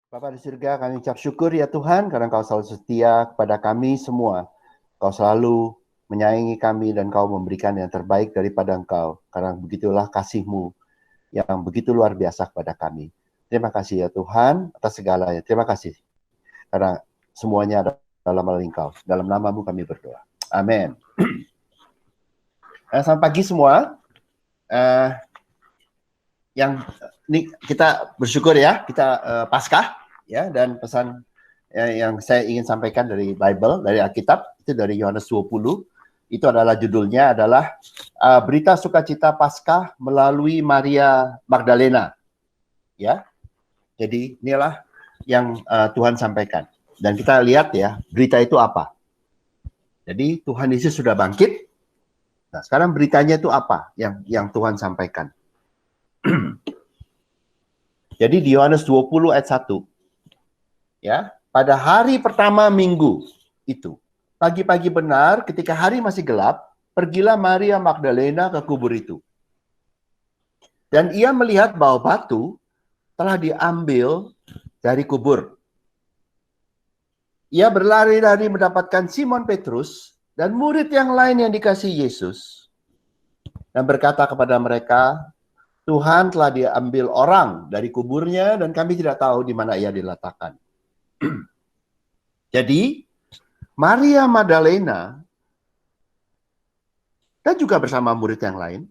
Bapa di surga, kami ucap syukur ya Tuhan, karena Kau selalu setia kepada kami semua. Kau selalu menyayangi kami dan Kau memberikan yang terbaik daripada Engkau. Karena begitulah kasih-Mu yang begitu luar biasa kepada kami. Terima kasih ya Tuhan atas segalanya. Terima kasih karena semuanya ada dalam hal Engkau. Dalam nama-Mu kami berdoa. Amin. Selamat pagi semua. Yang ini kita bersyukur ya, kita Paskah ya, dan pesan yang saya ingin sampaikan dari Bible, dari Alkitab, itu dari Yohanes 20. Itu adalah judulnya adalah berita sukacita Paskah melalui Maria Magdalena. Ya. Jadi inilah yang Tuhan sampaikan. Dan kita lihat ya, berita itu apa? Jadi Tuhan Yesus sudah bangkit. Nah, sekarang beritanya itu apa yang Tuhan sampaikan? Jadi di Yohanes 20 ayat 1. Ya, pada hari pertama minggu itu, pagi-pagi benar ketika hari masih gelap, pergilah Maria Magdalena ke kubur itu. Dan ia melihat bahwa batu telah diambil dari kubur. Ia berlari-lari mendapatkan Simon Petrus dan murid yang lain yang dikasihi Yesus. Dan berkata kepada mereka, Tuhan telah diambil orang dari kuburnya dan kami tidak tahu di mana ia diletakkan. Jadi, Maria Magdalena dan juga bersama murid yang lain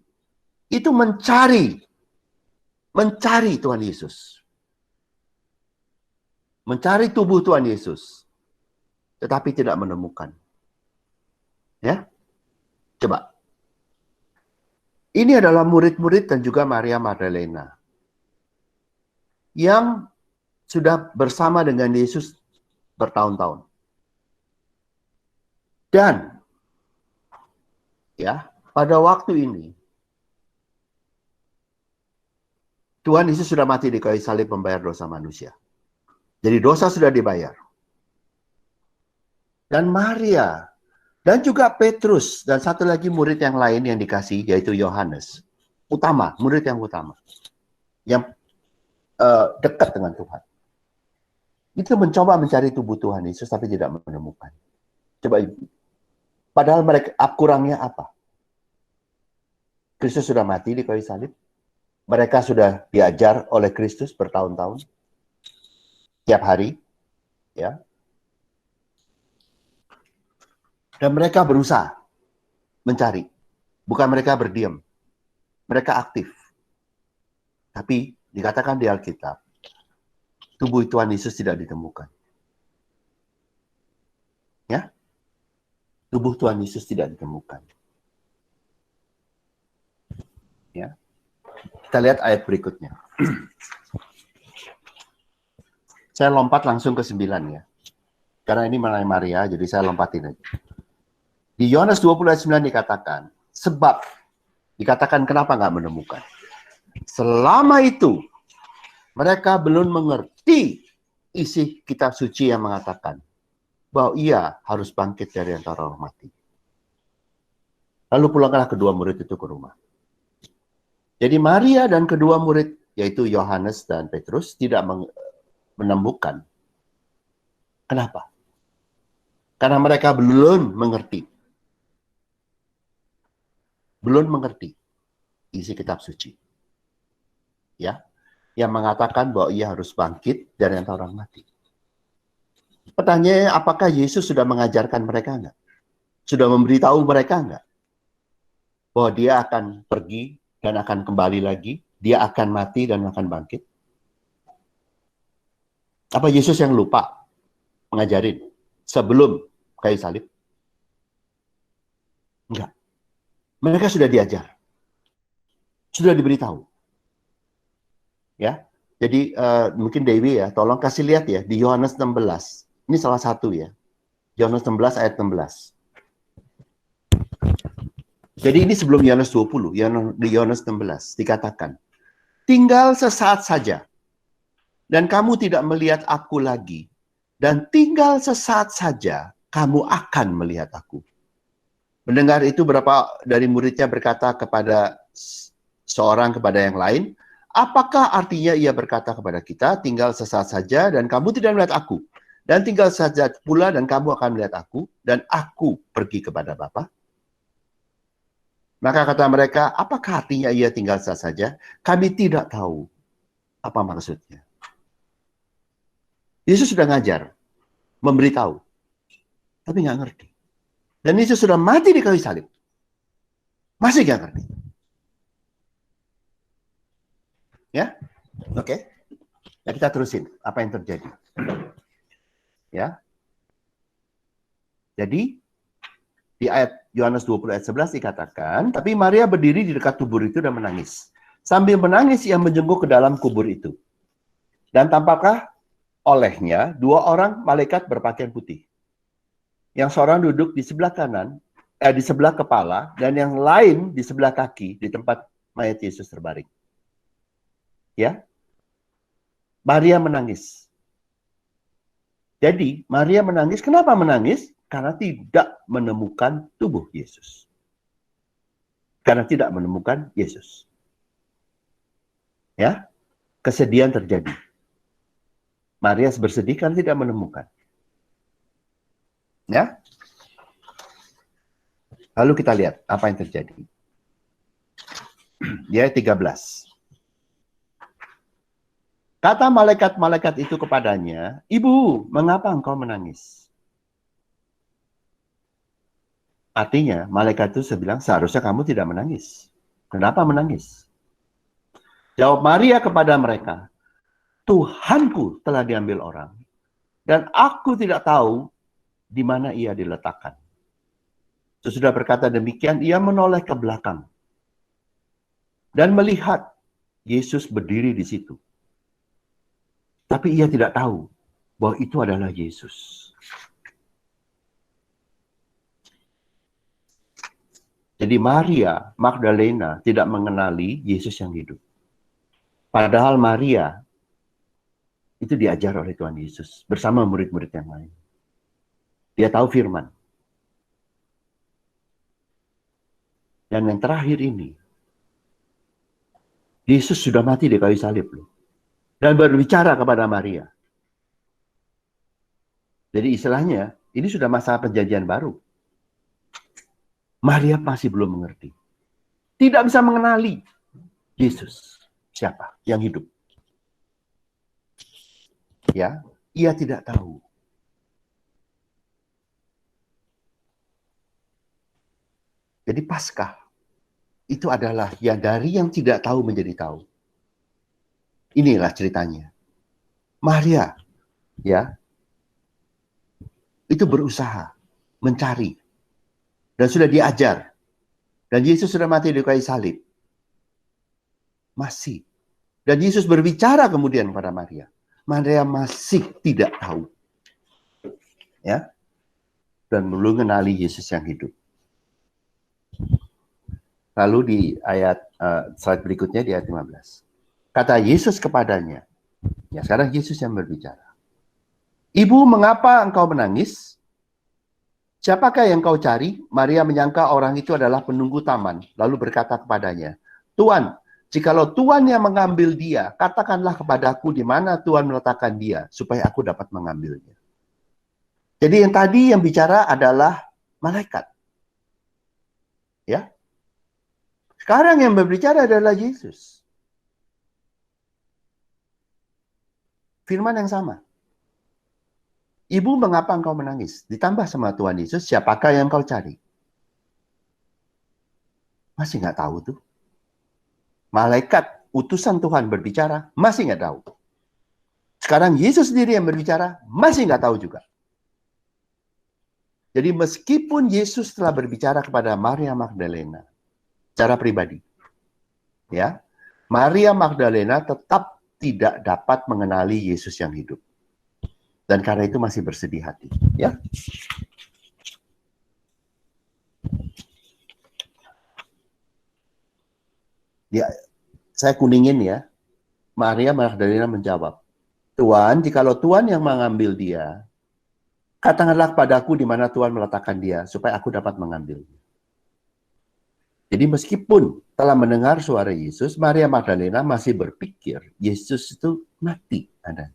itu mencari Tuhan Yesus. Mencari tubuh Tuhan Yesus. Tetapi tidak menemukan. Ya. Coba. Ini adalah murid-murid dan juga Maria Magdalena yang sudah bersama dengan Yesus bertahun-tahun. Dan ya, pada waktu ini Tuhan Yesus sudah mati di kayu salib membayar dosa manusia. Jadi dosa sudah dibayar. Dan Maria dan juga Petrus dan satu lagi murid yang lain yang dikasih yaitu Yohanes. Murid yang utama. Yang dekat dengan Tuhan. Itu mencoba mencari tubuh Tuhan Yesus tapi tidak menemukan. Coba, padahal mereka kurangnya apa? Kristus sudah mati di kayu salib. Mereka sudah diajar oleh Kristus bertahun-tahun. Tiap hari. Ya. Dan mereka berusaha mencari. Bukan mereka berdiam. Mereka aktif. Tapi dikatakan di Alkitab, tubuh Tuhan Yesus tidak ditemukan. Ya? Tubuh Tuhan Yesus tidak ditemukan. Ya. Kita lihat ayat berikutnya. Saya lompat langsung ke 9 ya. Karena ini mengenai Maria, jadi saya lompatin aja. Di Yohanes 20 ayat 9 dikatakan, sebab, dikatakan kenapa nggak menemukan. Selama itu, mereka belum mengerti isi kitab suci yang mengatakan bahwa ia harus bangkit dari antara orang mati. Lalu pulanglah kedua murid itu ke rumah. Jadi Maria dan kedua murid, yaitu Yohanes dan Petrus, tidak menemukan. Kenapa? Karena mereka belum mengerti. Belum mengerti isi kitab suci. Ya, yang mengatakan bahwa ia harus bangkit dari antara orang mati. Pertanyaannya, apakah Yesus sudah mengajarkan mereka enggak? Sudah memberitahu mereka enggak? Bahwa dia akan pergi dan akan kembali lagi, dia akan mati dan akan bangkit? Apa Yesus yang lupa mengajarin sebelum kayu salib? Enggak. Mereka sudah diajar. Sudah diberitahu. Ya. Jadi mungkin Dewi ya, tolong kasih lihat ya di Yohanes 16. Ini salah satu ya. Yohanes 16 ayat 16. Jadi ini sebelum Yohanes 20, di Yohanes 16 dikatakan, tinggal sesaat saja dan kamu tidak melihat aku lagi, dan tinggal sesaat saja kamu akan melihat aku. Mendengar itu, berapa dari muridnya berkata kepada seorang kepada yang lain, Apakah artinya ia berkata kepada kita, tinggal sesaat saja dan kamu tidak melihat aku. Dan tinggal saja pula dan kamu akan melihat aku. Dan aku pergi kepada Bapa. Maka kata mereka, apakah artinya ia tinggal sesaat saja? Kami tidak tahu apa maksudnya. Yesus sudah ngajar, memberitahu. Tapi nggak ngerti. Dan Yesus sudah mati di kayu salib. Masih nggak ngerti. Ya, oke. Ya, kita terusin apa yang terjadi. Ya. Jadi di ayat Yohanes 20 ayat 11 dikatakan, tapi Maria berdiri di dekat kubur itu dan menangis. Sambil menangis ia menjenguk ke dalam kubur itu. Dan tampaklah olehnya 2 orang malaikat berpakaian putih. Yang seorang duduk di sebelah kanan, di sebelah kepala, dan yang lain di sebelah kaki di tempat mayat Yesus terbaring. Ya, Maria menangis. Jadi, Maria menangis. Kenapa menangis? Karena tidak menemukan tubuh Yesus. Karena tidak menemukan Yesus. Ya, kesedihan terjadi. Maria bersedih karena tidak menemukan. Ya. Lalu kita lihat apa yang terjadi. Di ayat 13. Kata malaikat-malaikat itu kepadanya, "Ibu, mengapa engkau menangis?" Artinya, malaikat itu bilang, seharusnya kamu tidak menangis. Kenapa menangis? Jawab Maria kepada mereka, "Tuhanku telah diambil orang, dan aku tidak tahu di mana ia diletakkan." Sesudah berkata demikian, ia menoleh ke belakang dan melihat Yesus berdiri di situ. Tapi ia tidak tahu bahwa itu adalah Yesus. Jadi Maria Magdalena tidak mengenali Yesus yang hidup. Padahal Maria itu diajar oleh Tuhan Yesus bersama murid-murid yang lain. Dia tahu firman. Dan yang terakhir ini, Yesus sudah mati di kayu salib loh. Dan berbicara kepada Maria. Jadi istilahnya, ini sudah masa perjanjian baru. Maria masih belum mengerti. Tidak bisa mengenali Yesus. Siapa yang hidup. Ya, ia tidak tahu. Jadi Paskah itu adalah ya dari yang tidak tahu menjadi tahu. Inilah ceritanya. Maria, ya, itu berusaha mencari dan sudah diajar. Dan Yesus sudah mati di kayu salib. Masih. Dan Yesus berbicara kemudian kepada Maria. Maria masih tidak tahu. Ya. Dan belum mengenali Yesus yang hidup. Lalu di ayat slide berikutnya di ayat 15. Kata Yesus kepadanya. Ya, sekarang Yesus yang berbicara. "Ibu, mengapa engkau menangis? Siapakah yang kau cari?" Maria menyangka orang itu adalah penunggu taman. Lalu berkata kepadanya, "Tuan, jikalau Tuan yang mengambil dia, katakanlah kepadaku di mana Tuan meletakkan dia, supaya aku dapat mengambilnya." Jadi yang tadi yang bicara adalah malaikat. Ya. Sekarang yang berbicara adalah Yesus. Firman yang sama. "Ibu, mengapa engkau menangis?" Ditambah sama Tuhan Yesus, "Siapakah yang kau cari?" Masih nggak tahu tuh. Malaikat utusan Tuhan berbicara, masih nggak tahu. Sekarang Yesus sendiri yang berbicara, masih nggak tahu juga. Jadi meskipun Yesus telah berbicara kepada Maria Magdalena secara pribadi, ya, Maria Magdalena tetap tidak dapat mengenali Yesus yang hidup. Dan karena itu masih bersedih hati. Ya. Ya, saya kuningin ya. Maria Magdalena menjawab, "Tuan, jikalau Tuan yang mengambil dia, katakanlah padaku di mana Tuan meletakkan dia, supaya aku dapat mengambilnya." Jadi meskipun Setelah mendengar suara Yesus, Maria Magdalena masih berpikir Yesus itu mati adanya.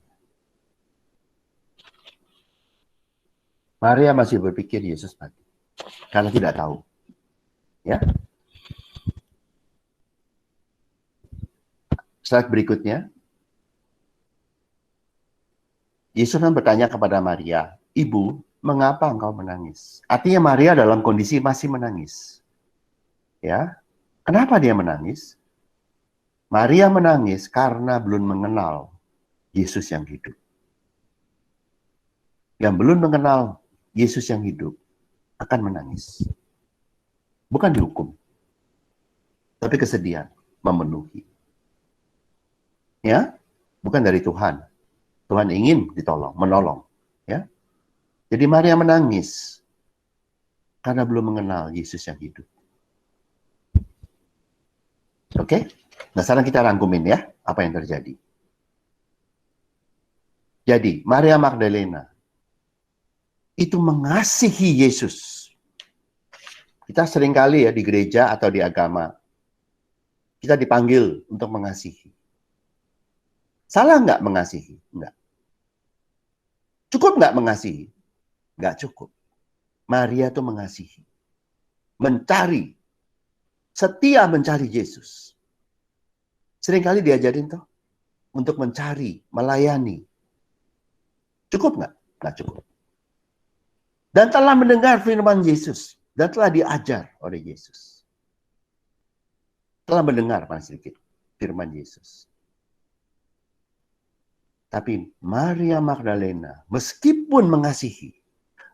Maria masih berpikir Yesus mati karena tidak tahu. Ya. Slide berikutnya. Yesus kan bertanya kepada Maria, "Ibu, mengapa engkau menangis?" Artinya Maria dalam kondisi masih menangis. Ya. Kenapa dia menangis? Maria menangis karena belum mengenal Yesus yang hidup. Yang belum mengenal Yesus yang hidup akan menangis. Bukan dihukum, tapi kesedihan memenuhi. Ya, bukan dari Tuhan. Tuhan ingin ditolong, menolong. Ya, jadi Maria menangis karena belum mengenal Yesus yang hidup. Oke? Nah, sekarang kita rangkumin ya, apa yang terjadi. Jadi, Maria Magdalena itu mengasihi Yesus. Kita seringkali ya di gereja atau di agama, kita dipanggil untuk mengasihi. Salah nggak mengasihi? Nggak. Cukup nggak mengasihi? Nggak cukup. Maria itu mengasihi. Mencari. Setia mencari Yesus. Seringkali diajarin toh untuk mencari, melayani. Cukup nggak? Nggak cukup. Dan telah mendengar firman Yesus. Dan telah diajar oleh Yesus. Telah mendengar paling sedikit firman Yesus. Tapi Maria Magdalena, meskipun mengasihi,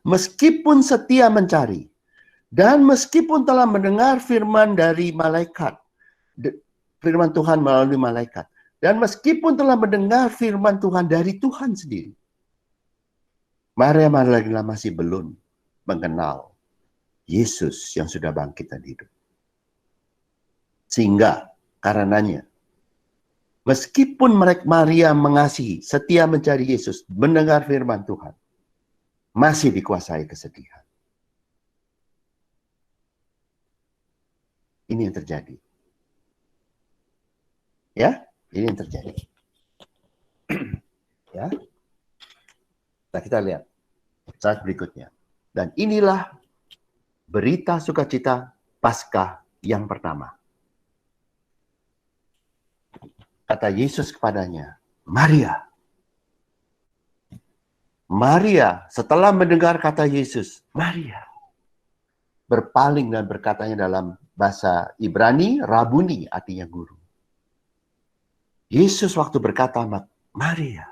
meskipun setia mencari, dan meskipun telah mendengar firman dari malaikat, firman Tuhan melalui malaikat, dan meskipun telah mendengar firman Tuhan dari Tuhan sendiri, Maria Magdalena masih belum mengenal Yesus yang sudah bangkit dan hidup. Sehingga karenanya, meskipun Maria mengasihi, setia mencari Yesus, mendengar firman Tuhan, masih dikuasai kesedihan. Ini yang terjadi. Ya, ini yang terjadi. Ya. Nah, kita lihat slide berikutnya. Dan inilah berita sukacita Paskah yang pertama. Kata Yesus kepadanya, Maria. Maria, setelah mendengar kata Yesus, Maria. Berpaling dan berkatanya dalam bahasa Ibrani, Rabuni, artinya guru. Yesus waktu berkata, Maria.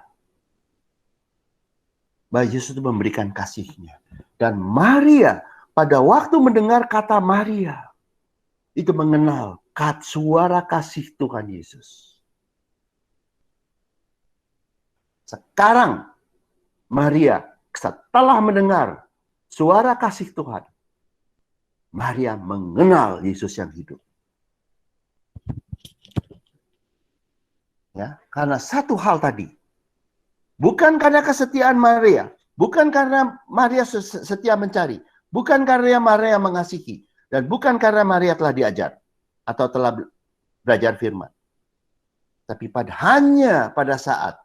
Bahwa Yesus itu memberikan kasihnya. Dan Maria, pada waktu mendengar kata Maria, itu mengenal suara kasih Tuhan Yesus. Sekarang, Maria setelah mendengar suara kasih Tuhan, Maria mengenal Yesus yang hidup. Ya, karena satu hal tadi, bukan karena kesetiaan Maria, bukan karena Maria setia mencari, bukan karena Maria mengasihi, dan bukan karena Maria telah diajar atau telah belajar firman. Tapi hanya pada saat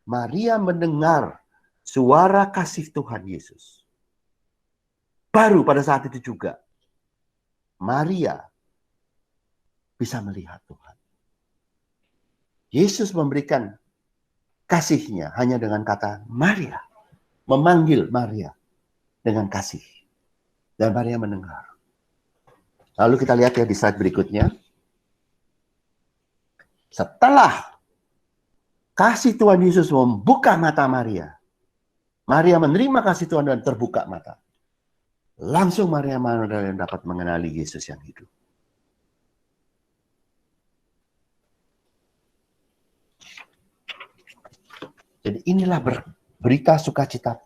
Maria mendengar suara kasih Tuhan Yesus. Baru pada saat itu juga, Maria bisa melihat Tuhan. Yesus memberikan kasihnya hanya dengan kata Maria. Memanggil Maria dengan kasih. Dan Maria mendengar. Lalu kita lihat ya di slide berikutnya. Setelah kasih Tuhan Yesus membuka mata Maria. Maria menerima kasih Tuhan dan terbuka mata. Langsung Maria Magdalena dapat mengenali Yesus yang hidup. Jadi inilah berita sukacita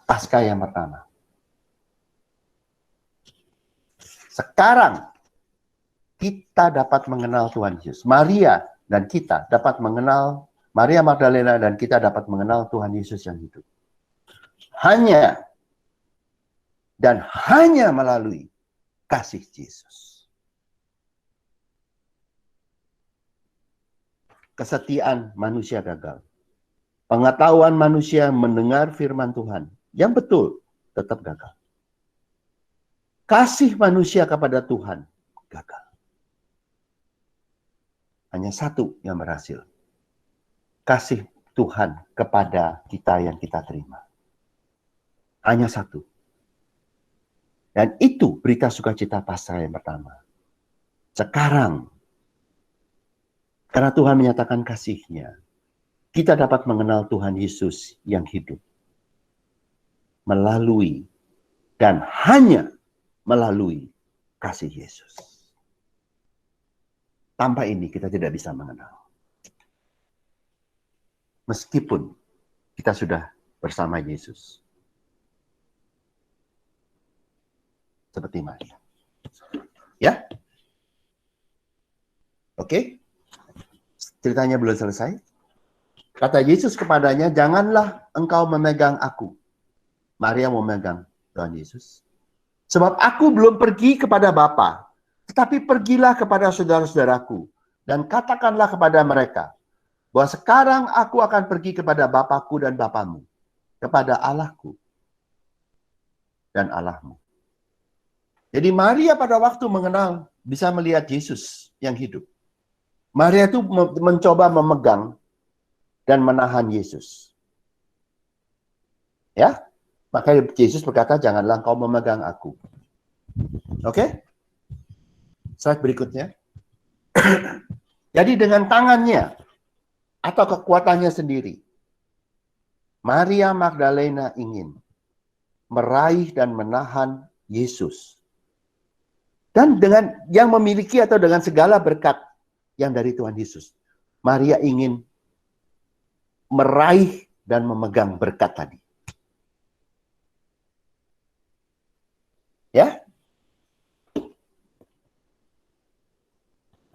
Paskah yang pertama. Sekarang kita dapat mengenal Tuhan Yesus. Maria dan kita dapat mengenal, Maria Magdalena dan kita dapat mengenal Tuhan Yesus yang hidup. Hanya dan hanya melalui kasih Yesus. Kesetiaan manusia gagal. Pengetahuan manusia mendengar firman Tuhan yang betul tetap gagal. Kasih manusia kepada Tuhan gagal. Hanya satu yang berhasil. Kasih Tuhan kepada kita yang kita terima. Hanya satu. Dan itu berita sukacita Paskah yang pertama. Sekarang, karena Tuhan menyatakan kasih-Nya, kita dapat mengenal Tuhan Yesus yang hidup. Melalui dan hanya melalui kasih Yesus. Tanpa ini kita tidak bisa mengenal. Meskipun kita sudah bersama Yesus. Seperti Maria. Ya? Oke? Ceritanya belum selesai. Kata Yesus kepadanya, janganlah engkau memegang aku. Maria mau memegang Tuhan Yesus. Sebab aku belum pergi kepada Bapa, tetapi pergilah kepada saudara-saudaraku dan katakanlah kepada mereka bahwa sekarang aku akan pergi kepada Bapakku dan Bapamu, kepada Allahku dan Allahmu. Jadi Maria pada waktu mengenal, bisa melihat Yesus yang hidup. Maria itu mencoba memegang dan menahan Yesus. Ya, maka Yesus berkata, janganlah engkau memegang aku. Oke? Slide berikutnya. Jadi dengan tangannya atau kekuatannya sendiri, Maria Magdalena ingin meraih dan menahan Yesus. Dan dengan yang memiliki atau dengan segala berkat yang dari Tuhan Yesus, Maria ingin meraih dan memegang berkat tadi. Ya?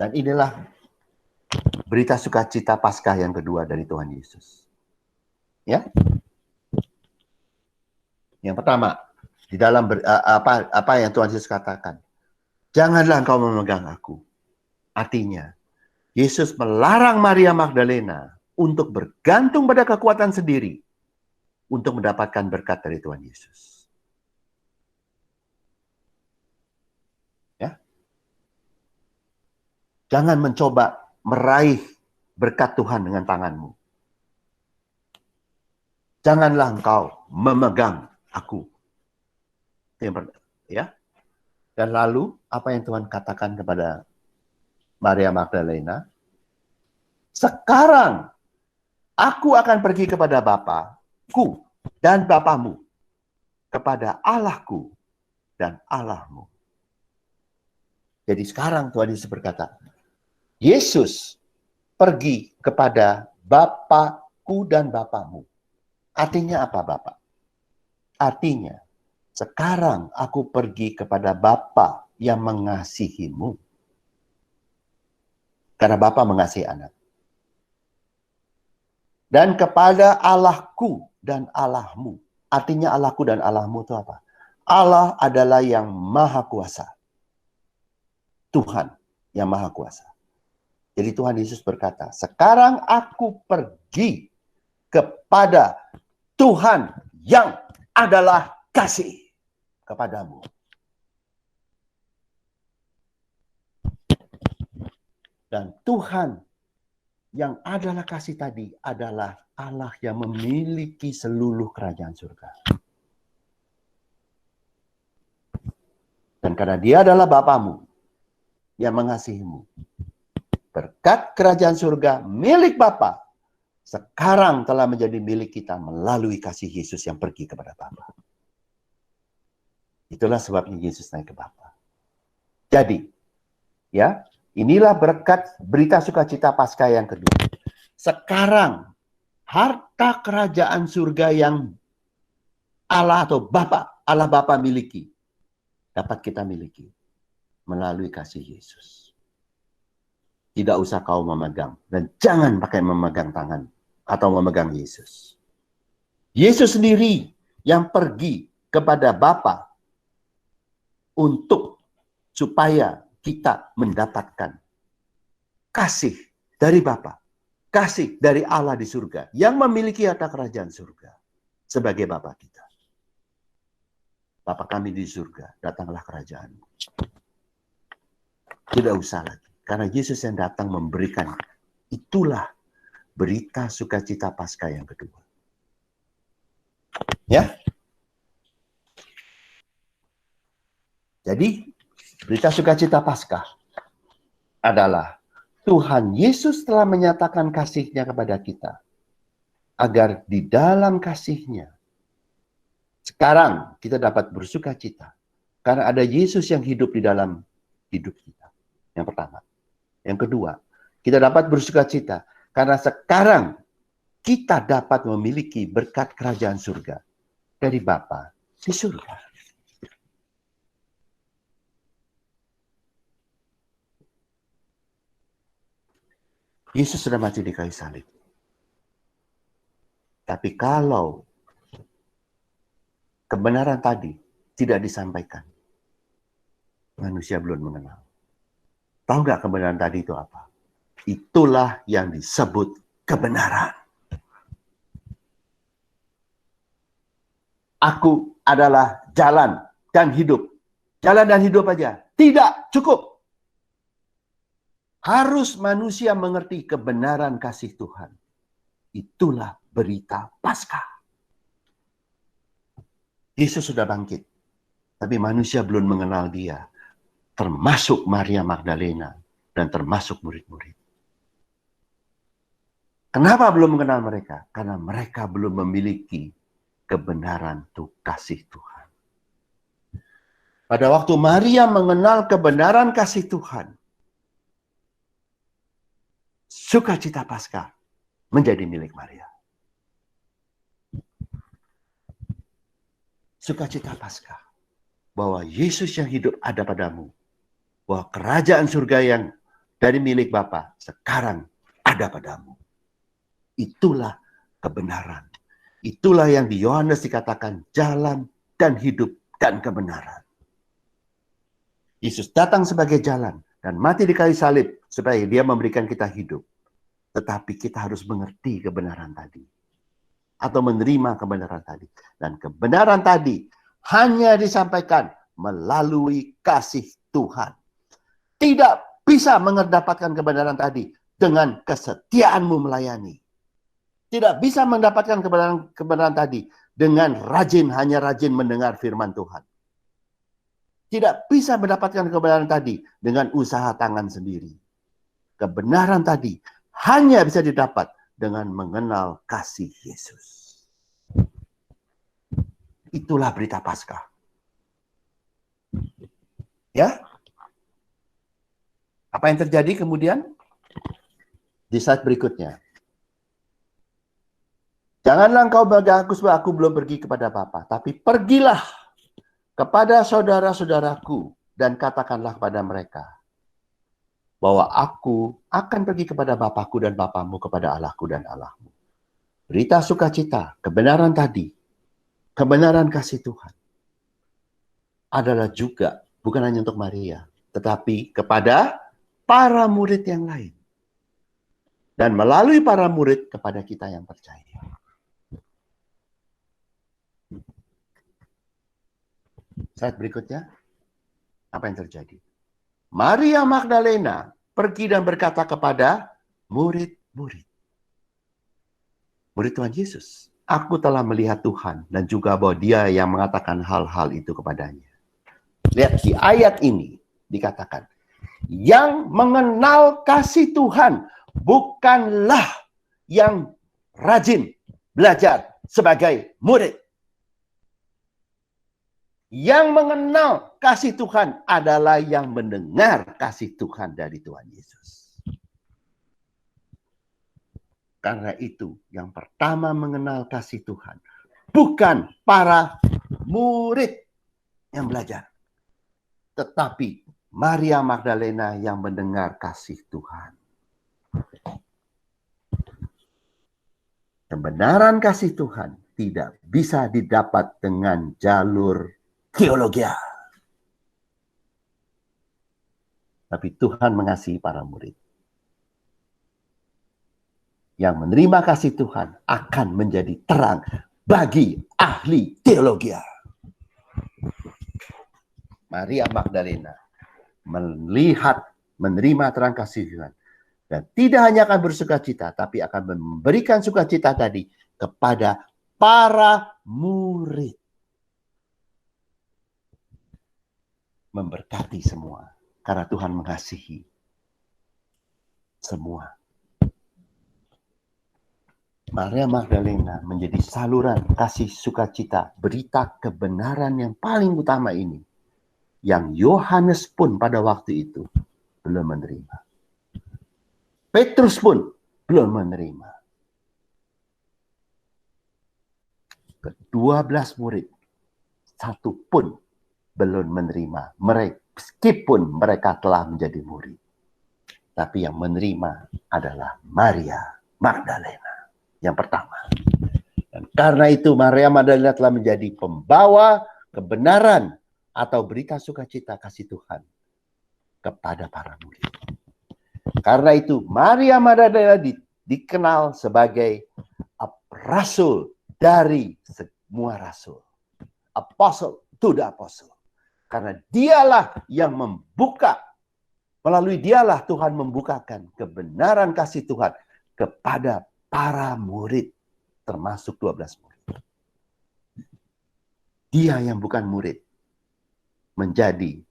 Dan inilah berita sukacita Paskah yang kedua dari Tuhan Yesus. Ya? Yang pertama, di dalam apa yang Tuhan Yesus katakan. Janganlah engkau memegang aku. Artinya, Yesus melarang Maria Magdalena untuk bergantung pada kekuatan sendiri untuk mendapatkan berkat dari Tuhan Yesus. Ya. Jangan mencoba meraih berkat Tuhan dengan tanganmu. Janganlah engkau memegang aku. Ya. Dan lalu, apa yang Tuhan katakan kepada Maria Magdalena? Sekarang, aku akan pergi kepada Bapakku dan Bapamu, kepada Allahku dan Allahmu. Jadi sekarang Tuhan Yesus berkata, Yesus pergi kepada Bapakku dan Bapamu. Artinya apa, Bapak? Artinya, sekarang aku pergi kepada Bapa yang mengasihimu. Karena Bapa mengasihi anak. Dan kepada Allahku dan Allahmu. Artinya Allahku dan Allahmu itu apa? Allah adalah yang maha kuasa. Tuhan yang maha kuasa. Jadi Tuhan Yesus berkata, sekarang aku pergi kepada Tuhan yang adalah kasih kepadamu. Dan Tuhan yang adalah kasih tadi adalah Allah yang memiliki seluruh kerajaan surga. Dan karena Dia adalah Bapamu yang mengasihimu, berkat kerajaan surga milik Bapa sekarang telah menjadi milik kita melalui kasih Yesus yang pergi kepada Bapa. Itulah sebabnya Yesus naik ke Bapa. Jadi, ya, inilah berkat berita sukacita Paskah yang kedua. Sekarang, harta kerajaan surga yang Allah atau Bapa, Allah Bapa miliki, dapat kita miliki melalui kasih Yesus. Tidak usah kau memegang, dan jangan pakai memegang tangan atau memegang Yesus. Yesus sendiri yang pergi kepada Bapa untuk supaya kita mendapatkan kasih dari Bapa. kasih dari Allah di surga, yang memiliki harta kerajaan surga sebagai Bapa kita. Bapa kami di surga, datanglah kerajaan-Mu. Tidak usah lagi, karena Yesus yang datang memberikan, itulah berita sukacita Paskah yang kedua. Ya. Jadi, berita sukacita Paskah adalah Tuhan Yesus telah menyatakan kasih-Nya kepada kita, agar di dalam kasih-Nya sekarang kita dapat bersukacita karena ada Yesus yang hidup di dalam hidup kita. Yang pertama. Yang kedua, kita dapat bersukacita karena sekarang kita dapat memiliki berkat kerajaan surga dari Bapa di surga. Yesus sudah mati di kayu salib. Tapi kalau kebenaran tadi tidak disampaikan, manusia belum mengenal. Tahu nggak kebenaran tadi itu apa? Itulah yang disebut kebenaran. Aku adalah jalan dan hidup. Jalan dan hidup aja. Tidak cukup. Harus manusia mengerti kebenaran kasih Tuhan. Itulah berita Paskah. Yesus sudah bangkit. Tapi manusia belum mengenal Dia. Termasuk Maria Magdalena. Dan termasuk murid-murid. Kenapa belum mengenal mereka? Karena mereka belum memiliki kebenaran kasih Tuhan. Pada waktu Maria mengenal kebenaran kasih Tuhan, sukacita Paskah menjadi milik Maria. Sukacita Paskah bahwa Yesus yang hidup ada padamu, bahwa kerajaan surga yang dari milik Bapa sekarang ada padamu. Itulah kebenaran. Itulah yang di Yohanes dikatakan jalan dan hidup dan kebenaran. Yesus datang sebagai jalan dan mati di kayu salib supaya Dia memberikan kita hidup. Tetapi kita harus mengerti kebenaran tadi. Atau menerima kebenaran tadi. Dan kebenaran tadi hanya disampaikan melalui kasih Tuhan. Tidak bisa mendapatkan kebenaran tadi dengan kesetiaanmu melayani. Tidak bisa mendapatkan kebenaran tadi dengan hanya rajin mendengar firman Tuhan. Tidak bisa mendapatkan kebenaran tadi dengan usaha tangan sendiri. Kebenaran tadi hanya bisa didapat dengan mengenal kasih Yesus. Itulah berita Paskah. Ya? Apa yang terjadi kemudian? Di slide berikutnya. Janganlah engkau bangga aku sebab aku belum pergi kepada Bapa, tapi pergilah kepada saudara-saudaraku dan katakanlah kepada mereka bahwa aku akan pergi kepada Bapakku dan Bapamu, kepada Allahku dan Allahmu. Berita sukacita, kebenaran tadi, kebenaran kasih Tuhan adalah juga bukan hanya untuk Maria, tetapi kepada para murid yang lain. Dan melalui para murid kepada kita yang percaya. Slide berikutnya. Apa yang terjadi? Maria Magdalena pergi dan berkata kepada murid-murid. Murid Tuhan Yesus. Aku telah melihat Tuhan dan juga bahwa Dia yang mengatakan hal-hal itu kepadanya. Lihat di ayat ini dikatakan. Yang mengenal kasih Tuhan bukanlah yang rajin belajar sebagai murid. Yang mengenal kasih Tuhan adalah yang mendengar kasih Tuhan dari Tuhan Yesus. Karena itu, yang pertama mengenal kasih Tuhan bukan para murid yang belajar, tetapi Maria Magdalena yang mendengar kasih Tuhan. Kebenaran kasih Tuhan tidak bisa didapat dengan jalur teologi. Tapi Tuhan mengasihi para murid. yang menerima kasih Tuhan akan menjadi terang bagi ahli teologi. Maria Magdalena melihat, menerima terang kasih Tuhan. Dan tidak hanya akan bersukacita, tapi akan memberikan sukacita tadi kepada para murid. Memberkati semua. Karena Tuhan mengasihi semua. Maria Magdalena menjadi saluran kasih sukacita, berita kebenaran yang paling utama ini. Yang Yohanes pun pada waktu itu belum menerima. Petrus pun belum menerima. Ke-12 murid, satu pun belum menerima. Meskipun mereka telah menjadi murid. Tapi yang menerima adalah Maria Magdalena. Yang pertama. Dan karena itu Maria Magdalena telah menjadi pembawa kebenaran atau berita sukacita kasih Tuhan kepada para murid. Karena itu Maria Magdalena dikenal sebagai rasul dari semua rasul. Apostle to the apostle. Karena dialah yang membuka, melalui dialah Tuhan membukakan kebenaran kasih Tuhan kepada para murid, termasuk 12 murid. Dia yang bukan murid menjadi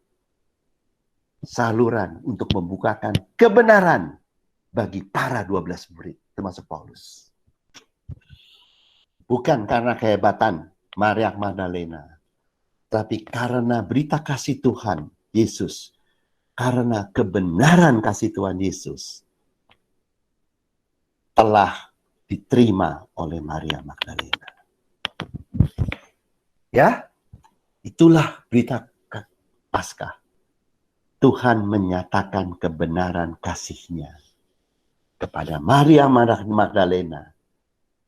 saluran untuk membukakan kebenaran bagi para 12 murid, termasuk Paulus. Bukan karena kehebatan Maria Magdalena, tapi karena berita kasih Tuhan Yesus, karena kebenaran kasih Tuhan Yesus telah diterima oleh Maria Magdalena. Ya, itulah berita Paskah. Tuhan menyatakan kebenaran kasih-Nya kepada Maria Magdalena.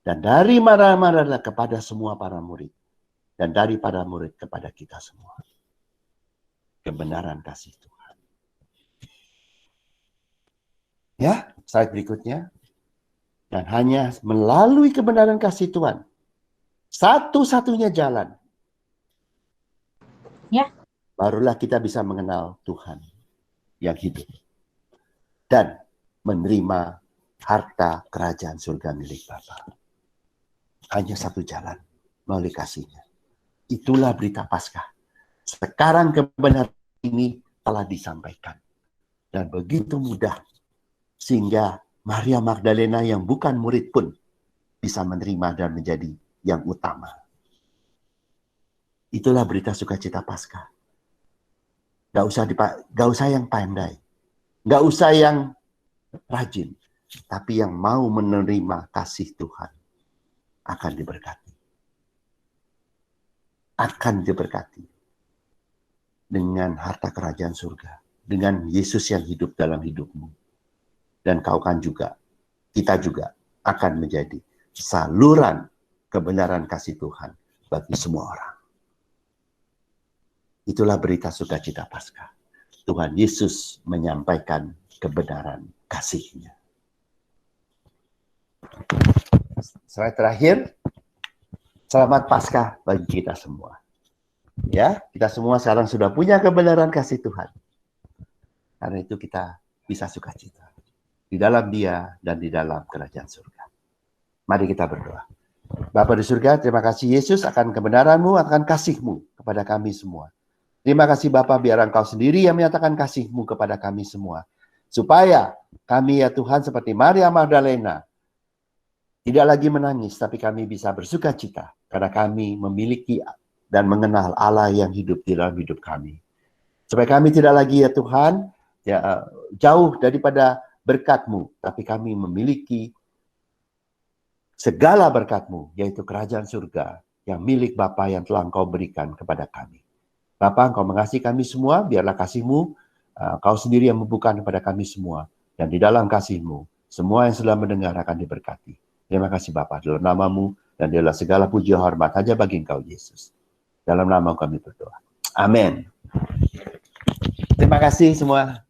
Dan dari Maria Magdalena kepada semua para murid. Dan dari para murid kepada kita semua. Kebenaran kasih Tuhan. Ya, slide berikutnya. Dan hanya melalui kebenaran kasih Tuhan. Satu-satunya jalan. Ya. Barulah kita bisa mengenal Tuhan yang hidup. Dan menerima harta kerajaan surga milik Bapa. Hanya satu jalan, melalui kasih-Nya. Itulah berita Paskah. Sekarang kebenaran ini telah disampaikan. Dan begitu mudah. Sehingga Maria Magdalena yang bukan murid pun bisa menerima dan menjadi yang utama. Itulah berita sukacita Paskah. Gak usah yang pandai. Gak usah yang rajin. Tapi yang mau menerima kasih Tuhan akan diberkati. Akan diberkati. Dengan harta kerajaan surga. Dengan Yesus yang hidup dalam hidupmu. Dan kau kan juga, kita juga akan menjadi saluran kebenaran kasih Tuhan bagi semua orang. Itulah berita sukacita Paskah. Tuhan Yesus menyampaikan kebenaran kasih-Nya. Slide terakhir. Selamat Paskah bagi kita semua. Ya, kita semua sekarang sudah punya kebenaran kasih Tuhan. Karena itu kita bisa sukacita. Di dalam Dia dan di dalam kerajaan surga. Mari kita berdoa. Bapa di surga, terima kasih Yesus akan kebenaran-Mu, akan kasih-Mu kepada kami semua. Terima kasih Bapa, biar Engkau sendiri yang menyatakan kasih-Mu kepada kami semua. Supaya kami ya Tuhan seperti Maria Magdalena, tidak lagi menangis, tapi kami bisa bersuka cita. Karena kami memiliki dan mengenal Allah yang hidup di dalam hidup kami. Supaya kami tidak lagi ya Tuhan, ya, jauh daripada berkat-Mu, tapi kami memiliki segala berkat-Mu, yaitu kerajaan surga yang milik Bapa yang telah Engkau berikan kepada kami. Bapa, Engkau mengasihi kami semua, biarlah kasih-Mu, Engkau sendiri yang membuka kepada kami semua. Dan di dalam kasih-Mu, semua yang sudah mendengar akan diberkati. Terima kasih Bapa, dalam nama-Mu, dan dialah segala puji hormat hanya bagi Engkau Yesus. Dalam nama kami berdoa. Amin. Terima kasih semua.